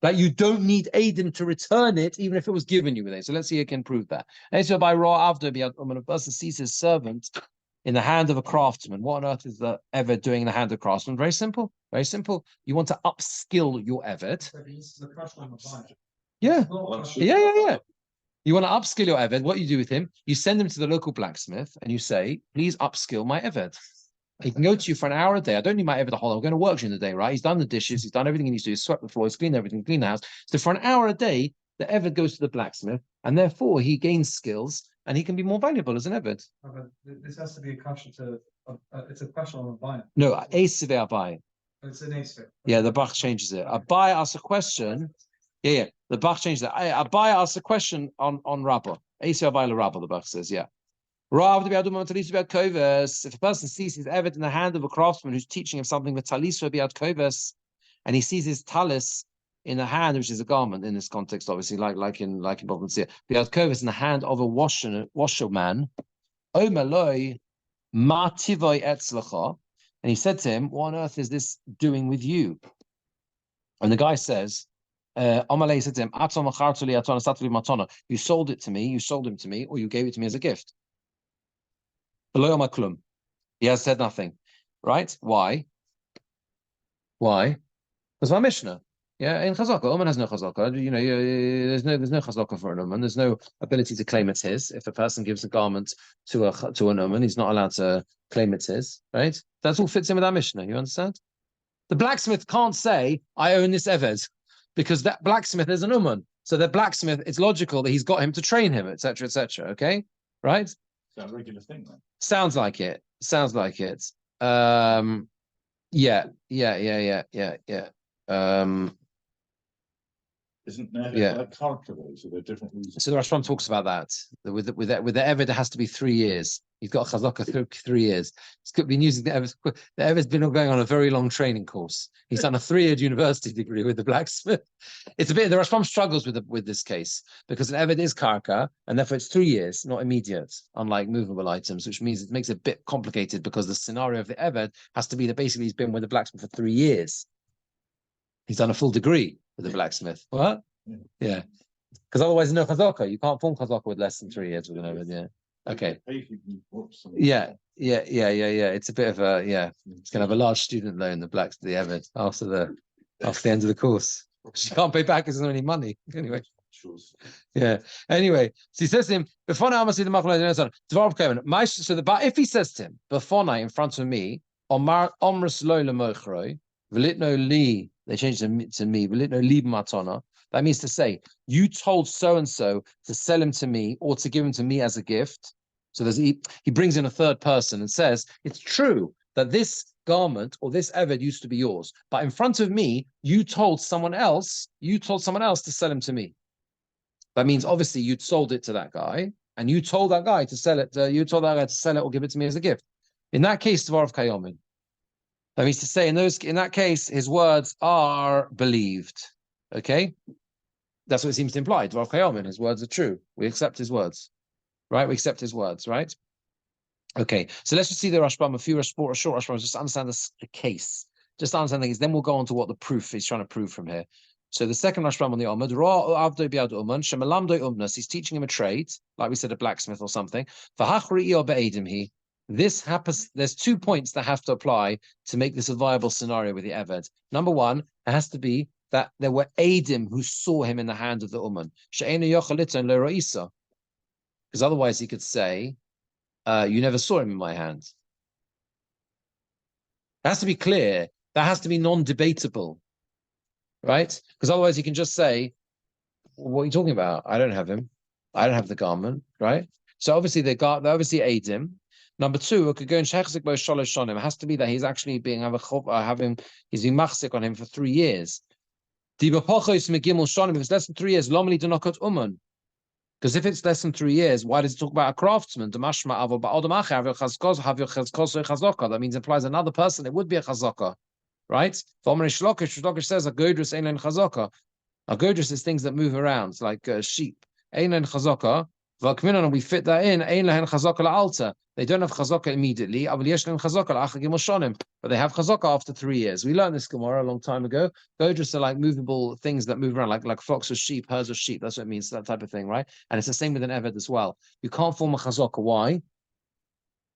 A: that you don't need Eidim to return it, even if it was given you with it. So let's see if he can prove that. And so by Ra Avdo, when a person sees his servant in the hand of a craftsman, what on earth is the Eved doing in the hand of a craftsman? Very simple. Very simple. You want to upskill your Eved. Yeah. Yeah. You want to upskill your Eved. What you do with him, you send him to the local blacksmith and you say, please upskill my Eved. He can go to you for an hour a day. I don't need my Eved the whole. I'm going to work during the day, right? He's done the dishes. He's done everything he needs to do. He's swept the floor. He's cleaned everything, cleaned the house. So for an hour a day, the Eved goes to the blacksmith and therefore he gains skills and he can be more valuable as an Eved.
C: This has to be a question to, it's a question on Abai.
A: No, Ace Abai.
C: It's an ace.
A: Yeah, the Bach changes it. Abai asks a question. Yeah. The Bach changes it. Abai asks a question on Rabbah. Ace Abai le Rabbah, the Bach says, yeah. If a person sees his Eved in the hand of a craftsman who's teaching him something with talis biad koves, and he sees his talis in the hand, which is a garment in this context, obviously, like in Bob biad koves in the hand of a washerman, omeloi ma tivoi etzlecha, and he said to him, "What on earth is this doing with you?" And the guy says, Amalei said to him, "You sold it to me, you sold him to me, or you gave it to me as a gift." He has said nothing, right? Why? Because my Mishnah. Yeah, in chazaka, uman has no chazaka. You know, there's no chazaka for an uman. There's no ability to claim it's his. If a person gives a garment to an uman, he's not allowed to claim it's his. Right? That all fits in with our Mishnah. You understand? The blacksmith can't say, "I own this eved," because that blacksmith is an uman. So the blacksmith, it's logical that he's got him to train him, etc., etc. Okay, right?
B: Is that a regular thing then?
A: Sounds like it. Sounds like it. Yeah.
B: Isn't there
A: Yeah.
B: like karka, so there are different reasons?
A: So the Rashbam talks about that. With the Eved, it has to be 3 years. He's got a chazaka through 3 years. He's been using the Eved. The Eved's been going on a very long training course. He's done a 3-year university degree with the blacksmith. It's a bit. The Rashbam struggles with this case because an Eved is karka, and therefore it's 3 years, not immediate, unlike movable items, which means it makes it a bit complicated because the scenario of the Eved has to be that basically he's been with the blacksmith for 3 years. He's done a full degree with the blacksmith. What? Yeah. Because otherwise, no chazaka. You can't form chazaka with less than 3 years with an Eved. Yeah. Okay. Yeah. It's a bit of a It's gonna have a large student loan, the Eved, after the end of the course. She can't pay back because there's no any money. Anyway. Yeah. Anyway, so he says to him, before now, so if he says to him, before now in front of me, Omrus lo lemochro, Velitno li, they changed it to me, Velitno li matona. That means to say, you told so-and-so to sell him to me or to give him to me as a gift. So he brings in a third person and says, it's true that this garment or this eved used to be yours, but in front of me, you told someone else to sell him to me. That means obviously you'd sold it to that guy and you told that guy to sell it, you told that guy to sell it or give it to me as a gift. In that case, Dvar of Kayomin. That means to say in that case, his words are believed. Okay? That's what it seems to imply. Dvar Kayomin, his words are true. We accept his words. Right? We accept his words, right? Okay, so let's just see the Rashbam, a short Rashbam, just to understand the case. Just to understand things. Then we'll go on to what the proof he's trying to prove from here. So the second Rashbam on the Omad, he's teaching him a trade, like we said, a blacksmith or something. This happens. There's 2 points that have to apply to make this a viable scenario with the Eved. Number one, it has to be that there were Eidim who saw him in the hand of the Uman. Because otherwise he could say, you never saw him in my hand. It has to be clear. That has to be non-debatable. Right? Because otherwise he can just say, what are you talking about? I don't have him. I don't have the garment. Right? So obviously they aid him. Number two, it could go in Shechzik Bo Sholosh Shonim. It has to be that he's actually he's being machzik on him for 3 years. If it's less than 3 years, Lomeli Denokot Uman. Because if it's less than 3 years, why does it talk about a craftsman? That means it implies another person. It would be a chazaka, right? Shlokish says a godrus ein len chazaka. A godrus is things that move around, like sheep. Ein len chazaka. We fit that in. Ein len chazaka la'alta. They don't have chazaka immediately. But they have chazaka after 3 years. We learned this Gemora a long time ago. Godrus are like movable things that move around, like flocks of sheep, herds of sheep. That's what it means, that type of thing, right? And it's the same with an eved as well. You can't form a chazaka. Why?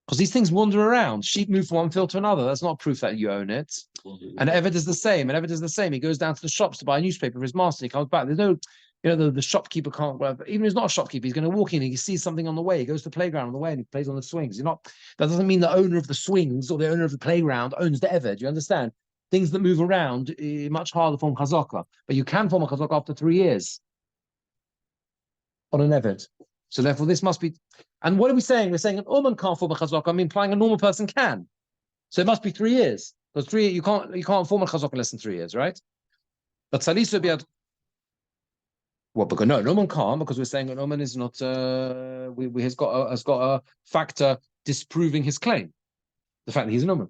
A: Because these things wander around. Sheep move from one field to another. That's not proof that you own it. And eved is the same. And eved is the same. He goes down to the shops to buy a newspaper for his master. He comes back. There's no, the shopkeeper can't, even if he's not a shopkeeper, he's going to walk in and he sees something on the way. He goes to the playground on the way and he plays on the swings. That doesn't mean the owner of the swings or the owner of the playground owns the eved. You understand? Things that move around, much harder to form chazaka. But you can form a chazaka after 3 years on an eved. So therefore, this must be. And what are we saying? We're saying an uman can't form a chazaka. I'm implying a normal person can. So it must be 3 years. Because you can't form a chazaka in less than 3 years, right? But Salis would be able. Well, because no one can't, because we're saying an uman is not. Has got a factor disproving his claim, the fact that he's an uman.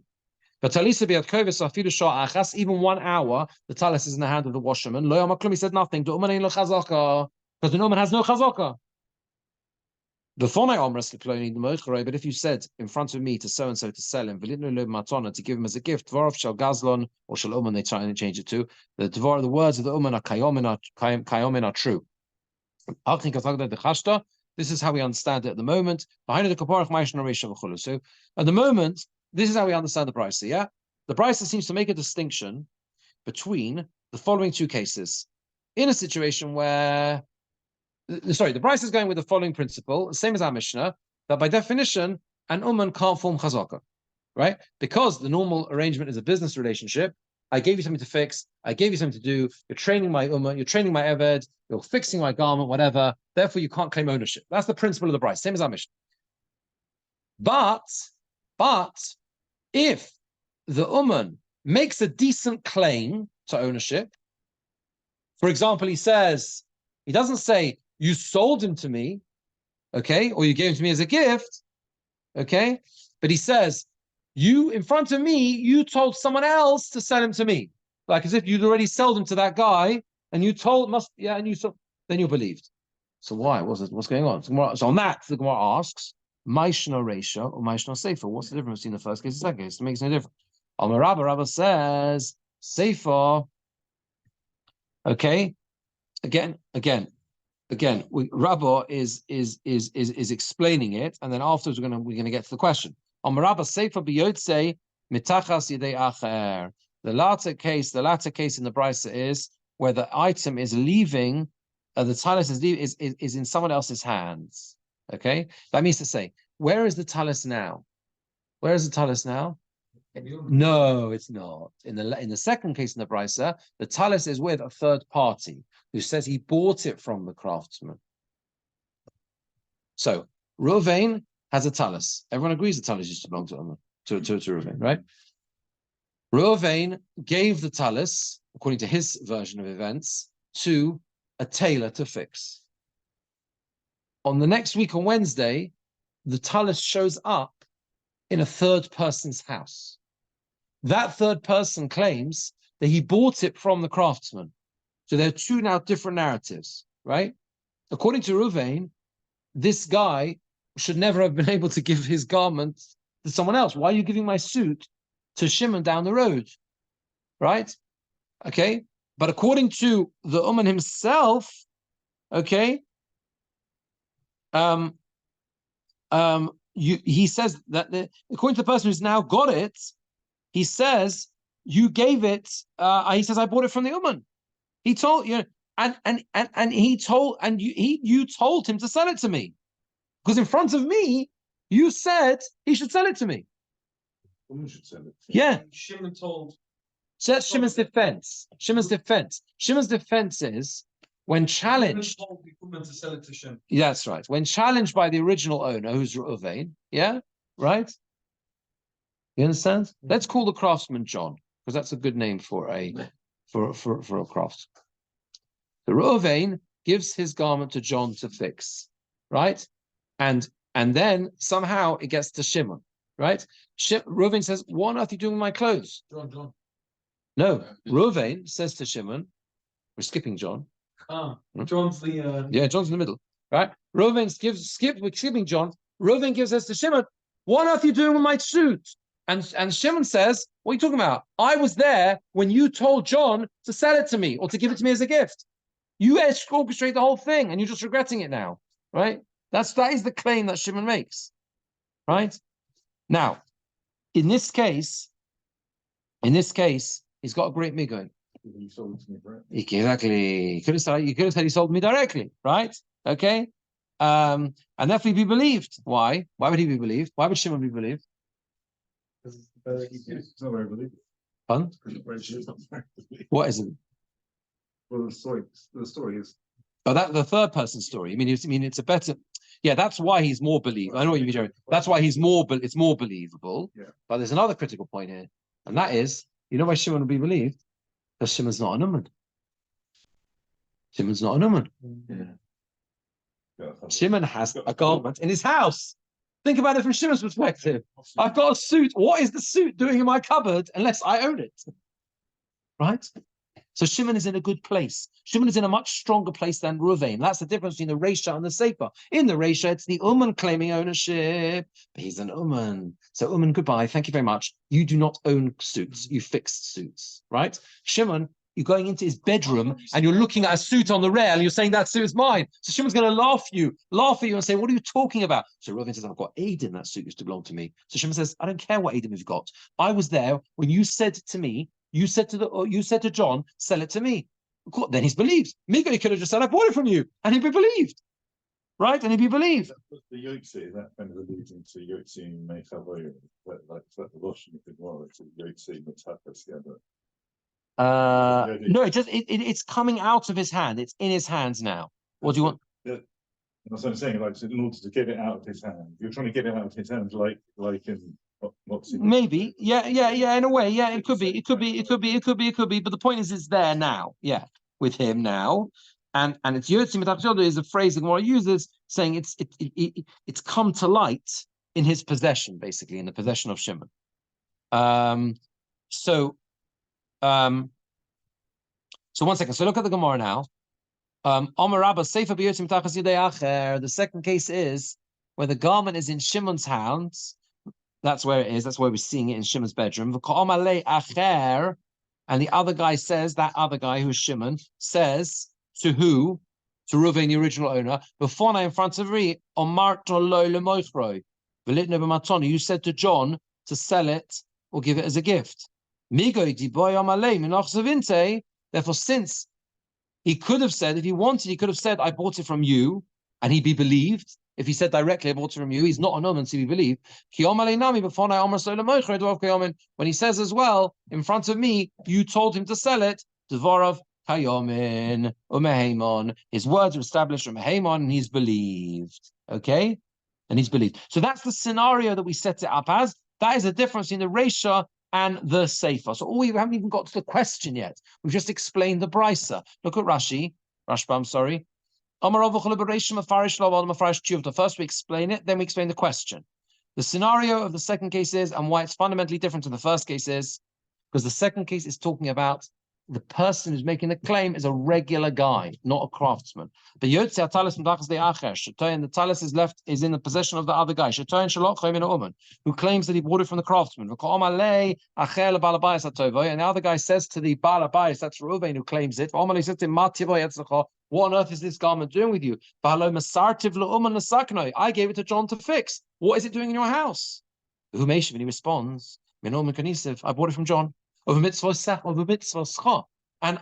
A: But Talisa biad kovis afilu shah achas, even 1 hour, the talis is in the hand of the washerman. Lo yamaklum, he said nothing. The uman ain't lo chazaka, because the uman has no chazaka. The thonai omras leploni the mochorei. But if you said in front of me to so and so to sell him, velitnu lo matona, to give him as a gift, dvarov shel gazlon or shel uman, they try and change it to the dvar. The words of the uman are kayomin are true. This is how we understand it at the moment. So at the moment, this is how we understand the price. Yeah, the price seems to make a distinction between the following two cases. In a situation where, sorry, the Bryce is going with the following principle, same as our Mishnah, that by definition, an uman can't form chazaka, right? Because the normal arrangement is a business relationship. I gave you something to fix. I gave you something to do. You're training my ummah. You're training my eved. You're fixing my garment, whatever. Therefore, you can't claim ownership. That's the principle of the Bryce, same as our Mishnah. But if the uman makes a decent claim to ownership, for example, he doesn't say, you sold him to me, okay, or you gave him to me as a gift, okay, but he says, you, in front of me, you told someone else to sell him to me, like as if you'd already sold him to that guy, and you told, then you're believed. So why? What's going on? So on that, the Gemara asks, Maishna Reisha or Maishna Sefer? What's the difference between the first case and the second case? It makes no difference. Rabbi says, Sefer, okay, again, Rabbi is explaining it, and then afterwards we're gonna get to the question. Rabbi Sefer biyotze mitachas yidei acher. The latter case in the Brisa is where the item is leaving, the talis is in someone else's hands. Okay, that means to say, where is the talis now? Where is the talis now? No, it's not. In the second case in the Brisa, the talis is with a third party who says he bought it from the craftsman. So Reuven has a talis. Everyone agrees the talis used to belong to Reuven, right? Reuven gave the talis, according to his version of events, to a tailor to fix. On the next week on Wednesday, the talis shows up in a third person's house. That third person claims that he bought it from the craftsman. So there are two now different narratives, right? According to Reuven, this guy should never have been able to give his garment to someone else. Why are you giving my suit to Shimon down the road? Right? Okay. But according to the Uman himself, okay, he says that according to the person who's now got it, he says you gave it. He says I bought it from the Uman. He told you, and he told, and you told him to sell it to me, because in front of me you said he should sell it to me.
B: Woman should sell it.
C: Yeah, Shimon told.
A: So that's Shimon's defense. Shimon's defense is when challenged.
C: Told the woman to sell it to Shimon.
A: That's right. When challenged by the original owner, who's Reuven, yeah, right. You understand? Let's call the craftsman John, because that's a good name for a craft. The Reuven gives his garment to John to fix, right? And then somehow it gets to Shimon, right? Reuven says, "What on earth are you doing with my clothes?"
C: John.
A: No, Reuven says to Shimon, "We're skipping John."
C: John's the
A: yeah, John's in the middle, right? We're skipping John. Reuven gives us to Shimon, "What on earth are you doing with my suit?" And Shimon says, "What are you talking about? I was there when you told John to sell it to me or to give it to me as a gift. You orchestrate the whole thing, and you're just regretting it now, right?" That is the claim that Shimon makes, right? Now, in this case, he's got a great migoy.
B: You sold it to me, right?
A: Exactly. You could have said he sold me directly, right? Okay. And therefore he'd be believed. Why? Why would he be believed? Why would Shimon be believed?
B: It's not very believable.
A: Pardon?
B: It's not very believable.
A: What is it?
B: Well, the story is.
A: Oh, that the third person story. I mean, it's a better. Yeah, that's why he's more believable. I know what you mean, Jerry. That's why it's more believable.
B: Yeah.
A: But there's another critical point here, and that is, you know why Shimon will be believed? Because Shimon's not a Numan. Shimon's not a Numan.
B: Yeah.
A: Shimon has a garment in his house. Think about it from Shimon's perspective. I've got a suit. What is the suit doing in my cupboard unless I own it? Right? So Shimon is in a good place. Shimon is in a much stronger place than Reuven. That's the difference between the Reisha and the Sefer. In the Reisha, it's the Uman claiming ownership. But he's an Uman. So Uman, goodbye. Thank you very much. You do not own suits. You fix suits. Right? Shimon, you're going into his bedroom and you're looking at a suit on the rail and you're saying that suit is mine. So Shimon's going to laugh at you and say, what are you talking about? So Reuven says, I've got Adim. That suit used to belong to me. So Shimon says, I don't care what Adim you've got. I was there when you said to me, you said to John, sell it to me. Then he's believed. Migo, he could have just said, I bought it from you, and he'd be believed. Right? And he'd be believed.
B: The Yotzi, that kind of alluding to Yotzi Mechavoy, like the Russian Gemora, to Yotzi Metapas,
A: No, it's coming out of his hand. It's in his hands now. What do you want?
B: That's what I'm saying. Like, in order to get it out of his hand, you're trying to get it out of his hand, like in what's in
A: maybe, yeah. In a way, yeah. It could be. But the point is, it's there now. Yeah, with him now, and it's Yotzi Metapsyodo is a phrase that Gemara uses, saying it's come to light in his possession, basically in the possession of Shimon. So one second. So look at the Gemara now. The second case is where the garment is in Shimon's hands. That's where it is. That's where we're seeing it in Shimon's bedroom. And the other guy says, that other guy who is Shimon, says to who? To Reuven, the original owner. Before now in front of me, you said to John to sell it or give it as a gift. Therefore, since he could have said, if he wanted, he could have said, I bought it from you, and he'd be believed. If he said directly, I bought it from you, he's not an omen to be believed. When he says as well, in front of me, you told him to sell it, Dvorav Kayomin, Umehemon. His words are established Umehemon, and he's believed. Okay? And he's believed. So that's the scenario that we set it up as. That is the difference in the Reisha and the Sefer. So we haven't even got to the question yet. We've just explained the Brisa. Look at Rashbam, sorry. First we explain it, then we explain the question. The scenario of the second case is, and why it's fundamentally different to the first case is, because the second case is talking about the person who's making the claim is a regular guy, not a craftsman. But Yotze Talis and the Talis is in the possession of the other guy, who claims that he bought it from the craftsman. And the other guy says to the Baal Abayis, that's Reuven who claims it. He says to him, what on earth is this garment doing with you? I gave it to John to fix. What is it doing in your house? When he responds, I bought it from John. And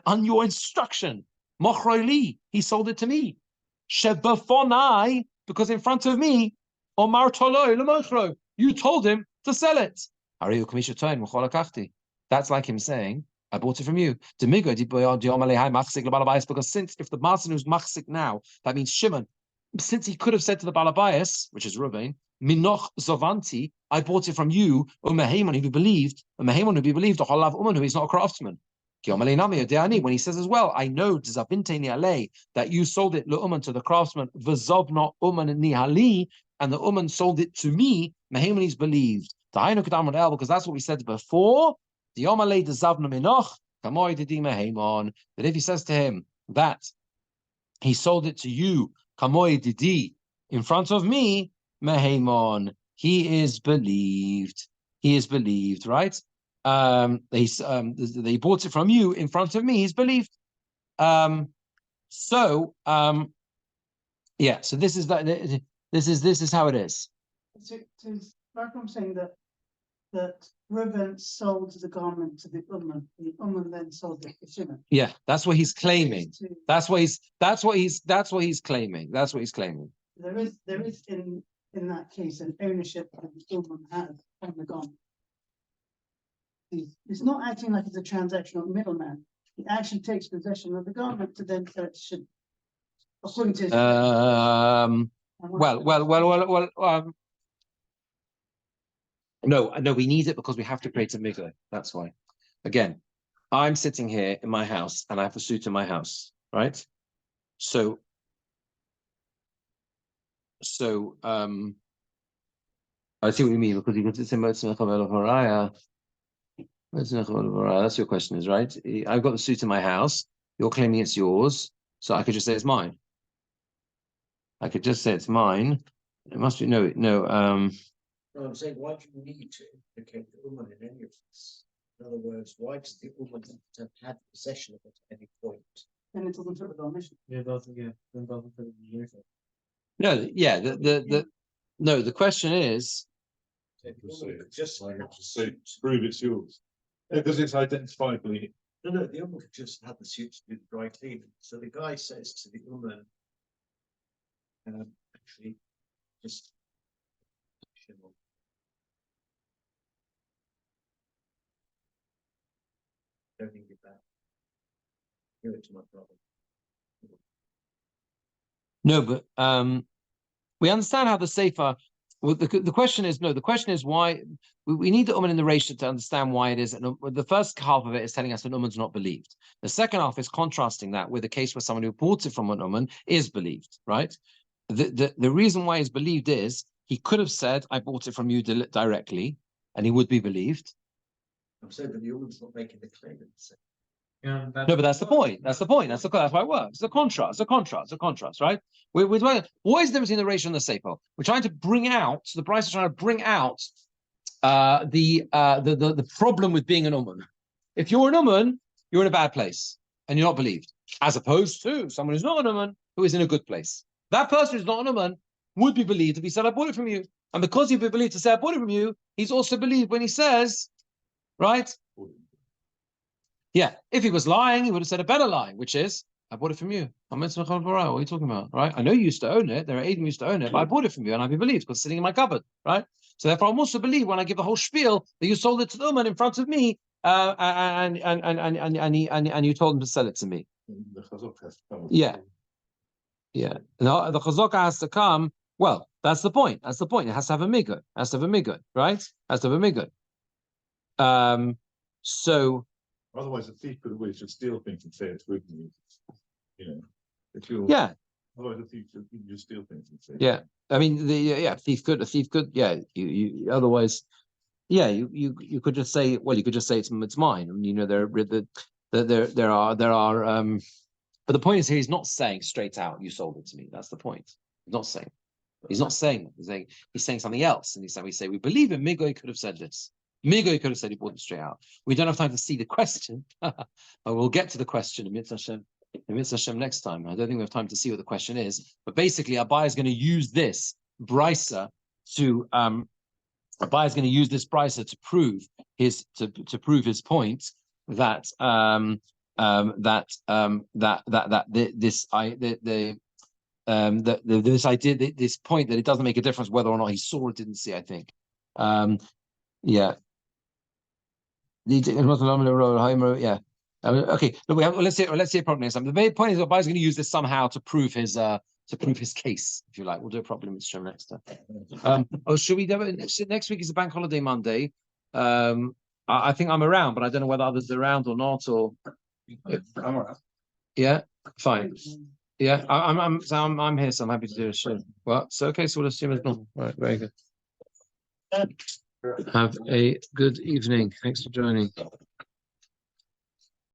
A: on your instruction, he sold it to me. Because in front of me, you told him to sell it. That's like him saying, I bought it from you. Because since if the master who's machzik now, that means Shimon, since he could have said to the Balabayas, which is Reuven, Minoch Zovanti, I bought it from you, Umehemon, who be believed, Umehemon, who be believed, Holav Uman, who is not a craftsman. When he says as well, I know that you sold it Uman to the craftsman, Vazovna Uman Nihali, and the Uman sold it to me, Mehemon is believed. Because that's what we said before. That if he says to him that he sold it to you, Kamoy Didi, in front of me, Mehemon, he is believed. He is believed, right? They bought it from you in front of me. He's believed. Yeah. So this is that. This is how it is.
E: Like I'm saying that Reuven sold the garment to the Uman then sold it to Shimon.
A: Yeah, that's what he's claiming. That's what he's claiming. That's what he's claiming.
E: There is in that case an ownership that the Uman has on the garment. He's not acting like it's a transactional middleman. He actually takes possession of the garment to then sell it to Shimon. According to his
A: No, we need it because we have to create a migla. That's why. Again, I'm sitting here in my house and I have a suit in my house, right? So I see what you mean, because you can say that's your question, is right? I've got the suit in my house, you're claiming it's yours, so I could just say it's mine. I could just say it's mine. It must be no.
D: No, I'm saying, why do you need to implicate the Uman in any of this? In other words, why does the Uman have had possession of it at any point?
E: and it doesn't fit with our mission.
C: Yeah, it doesn't. Yeah, it doesn't fit with the mission.
A: No, yeah. The question is,
B: Just say, prove it's yours. Because it's identifiably.
D: No, the Ummah could just have the suit to do the dry cleaning. So the guy says to the Ummah, actually, just. Don't think it back. Give it to my brother.
A: No, but we understand how the Sefer. Well, the question is no. The question is why we need the Ummah in the Reisha to understand why it is. And the first half of it is telling us that Ummah's not believed. The second half is contrasting that with a case where someone who bought it from an Ummah is believed. Right. The reason why he's believed is he could have said, "I bought it from you directly," and he would be believed.
D: I'm saying that the Ummah's not making the claim.
C: Yeah,
A: No, but that's the point. That's the point. That's why it works. It's a contrast. It's a contrast, right? What is the difference between the Reisha and the Sefer? We're trying to bring out. The Bryce is trying to bring out the problem with being an Ummah. If you're an Ummah, you're in a bad place and you're not believed, as opposed to someone who's not an Ummah who is in a good place. That person who's not an Ummah would be believed if he said, "I bought it from you," and because he'd be believed to say, "I bought it from you," he's also believed when he says, right? Yeah, if he was lying, he would have said a better lie, which is, "I bought it from you." What are you talking about, right? I know you used to own it. There are Aiden who used to own it, but I bought it from you, and I'd be believed because it's sitting in my cupboard, right? So therefore, I'm also believed when I give the whole spiel that you sold it to the Ummah in front of me, and you told him to sell it to me.
B: The Chazak has to come.
A: Yeah. No, the Chazaka has to come. Well, that's the point. That's the point. It has to have a migud. It has to have a migud, right? It has to have a migud. So.
B: Otherwise, a thief could always just steal things and say it's good news. You know, if you're.
A: Yeah.
B: Otherwise, a thief could just steal things and say.
A: Yeah. I mean, a thief could. Yeah. You otherwise. Yeah. You could just say. Well, you could just say it's mine. I mean, you know, there are. But the point is here, he's not saying straight out, "You sold it to me." That's the point. He's not saying. He's not saying that. He's saying something else. And we say, we believe him. Migoy could have said this. Migoy could have said he bought it straight out. We don't have time to see the question, but we'll get to the question in Mitzvah Hashem next time. I don't think we have time to see what the question is. But basically, Abai is going to use this brisa to prove his point that this idea, this point that it doesn't make a difference whether or not he saw or didn't see. I think, yeah. Yeah. Okay. Let's see a problem next time. The main point is that Abai is going to use this somehow to prove his case, if you like. We'll do a problem with Shem next time. Should we do it? Next week is a bank holiday Monday. I think I'm around, but I don't know whether others are around or not. Or
C: I'm around.
A: yeah, fine. Yeah, I'm here, so I'm happy to do a show. Well, so okay, so we'll assume it's normal. Right, very good. Have a good evening. Thanks for joining.